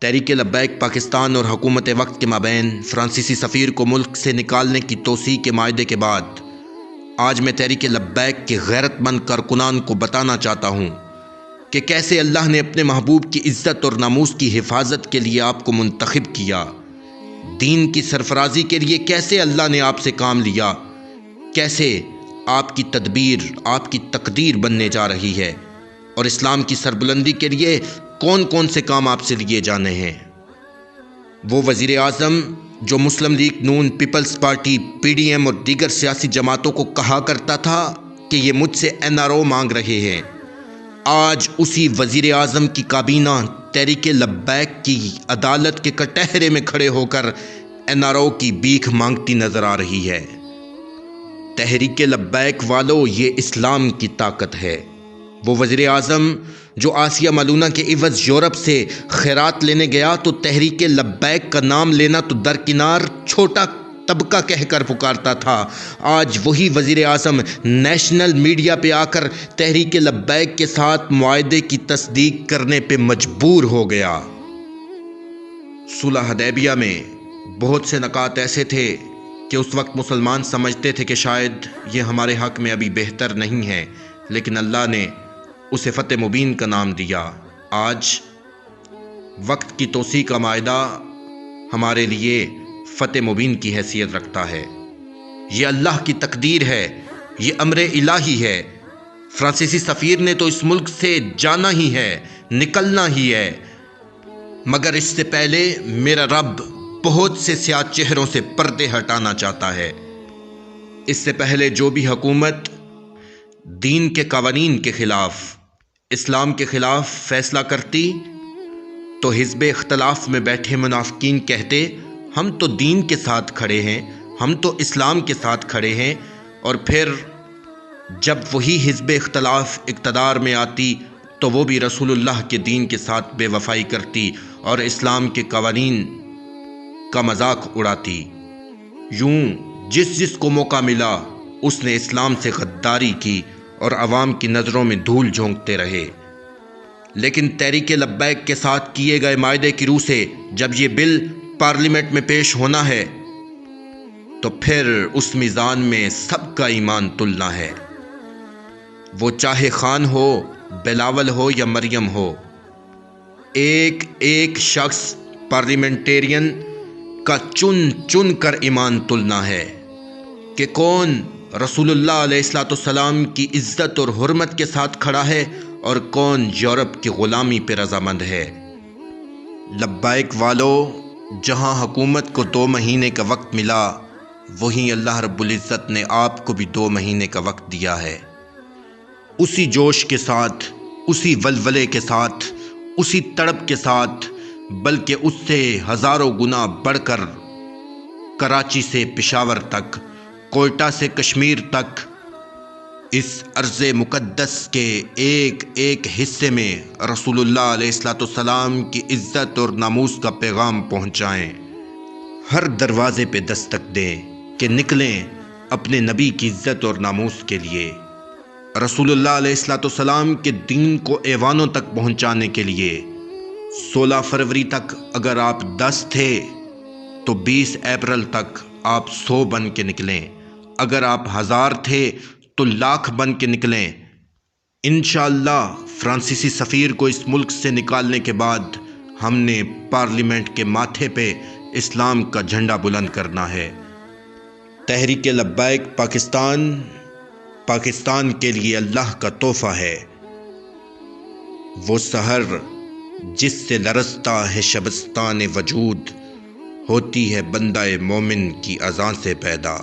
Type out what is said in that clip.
تحریک لبیک پاکستان اور حکومت وقت کے مابین فرانسیسی سفیر کو ملک سے نکالنے کی توسیع کے معاہدے کے بعد آج میں تحریک لبیک کے غیرت مند کارکنان کو بتانا چاہتا ہوں کہ کیسے اللہ نے اپنے محبوب کی عزت اور ناموس کی حفاظت کے لیے آپ کو منتخب کیا، دین کی سرفرازی کے لیے کیسے اللہ نے آپ سے کام لیا، کیسے آپ کی تدبیر آپ کی تقدیر بننے جا رہی ہے، اور اسلام کی سربلندی کے لیے کون کون سے کام آپ سے لیے جانے ہیں۔ وہ وزیر اعظم جو مسلم لیگ نون، پیپلز پارٹی، PDM اور دیگر سیاسی جماعتوں کو کہا کرتا تھا کہ یہ مجھ سے NRO مانگ رہے ہیں، آج اسی وزیر اعظم کی کابینہ تحریک لبیک کی عدالت کے کٹہرے میں کھڑے ہو کر NRO کی بھیک مانگتی نظر آ رہی ہے۔ تحریک لبیک والو، یہ اسلام کی طاقت ہے۔ وہ وزیر اعظم جو آسیہ ملونہ کے عوض یورپ سے خیرات لینے گیا تو تحریک لبیک کا نام لینا تو درکنار چھوٹا طبقہ کہہ کر پکارتا تھا، آج وہی وزیر اعظم نیشنل میڈیا پہ آ کر تحریک لبیک کے ساتھ معاہدے کی تصدیق کرنے پہ مجبور ہو گیا۔ صلح حدیبیہ میں بہت سے نکات ایسے تھے کہ اس وقت مسلمان سمجھتے تھے کہ شاید یہ ہمارے حق میں ابھی بہتر نہیں ہے، لیکن اللہ نے اسے فتح مبین کا نام دیا۔ آج وقت کی توسیع کا معاہدہ ہمارے لیے فتح مبین کی حیثیت رکھتا ہے۔ یہ اللہ کی تقدیر ہے، یہ امر الہی ہے۔ فرانسیسی سفیر نے تو اس ملک سے جانا ہی ہے، نکلنا ہی ہے، مگر اس سے پہلے میرا رب بہت سے سیاہ چہروں سے پردے ہٹانا چاہتا ہے۔ اس سے پہلے جو بھی حکومت دین کے قوانین کے خلاف، اسلام کے خلاف فیصلہ کرتی تو حزب اختلاف میں بیٹھے منافقین کہتے ہم تو دین کے ساتھ کھڑے ہیں، ہم تو اسلام کے ساتھ کھڑے ہیں، اور پھر جب وہی حزب اختلاف اقتدار میں آتی تو وہ بھی رسول اللہ کے دین کے ساتھ بے وفائی کرتی اور اسلام کے قوانین کا مذاق اڑاتی۔ یوں جس جس کو موقع ملا اس نے اسلام سے غداری کی اور عوام کی نظروں میں دھول جھونکتے رہے۔ لیکن تحریک لبیک کے ساتھ کیے گئے معاہدے کی روح سے جب یہ بل پارلیمنٹ میں پیش ہونا ہے تو پھر اس میزان میں سب کا ایمان تلنا ہے، وہ چاہے خان ہو، بلاول ہو یا مریم ہو۔ ایک ایک شخص پارلیمنٹیرین کا چن چن کر ایمان تلنا ہے کہ کون رسول اللہ علیہ السلام کی عزت اور حرمت کے ساتھ کھڑا ہے اور کون یورپ کی غلامی پہ رضامند ہے۔ لبیک والو، جہاں حکومت کو 2 مہینے کا وقت ملا وہیں اللہ رب العزت نے آپ کو بھی 2 مہینے کا وقت دیا ہے۔ اسی جوش کے ساتھ، اسی ولولے کے ساتھ، اسی تڑپ کے ساتھ، بلکہ اس سے ہزاروں گنا بڑھ کر کراچی سے پشاور تک، کوئٹہ سے کشمیر تک، اس ارض مقدس کے ایک ایک حصے میں رسول اللہ علیہ السلام کی عزت اور ناموس کا پیغام پہنچائیں۔ ہر دروازے پہ دستک دیں کہ نکلیں اپنے نبی کی عزت اور ناموس کے لیے، رسول اللہ علیہ السلام کے دین کو ایوانوں تک پہنچانے کے لیے۔ 16 فروری تک اگر آپ 10 تھے تو 20 اپریل تک آپ 100 بن کے نکلیں، اگر آپ 1000 تھے تو 1,00,000 بن کے نکلیں۔ انشاءاللہ فرانسیسی سفیر کو اس ملک سے نکالنے کے بعد ہم نے پارلیمنٹ کے ماتھے پہ اسلام کا جھنڈا بلند کرنا ہے۔ تحریک لبیک پاکستان کے لیے اللہ کا تحفہ ہے، وہ سحر جس سے لرزتا ہے شبستان وجود، ہوتی ہے بندہ مومن کی اذان سے پیدا۔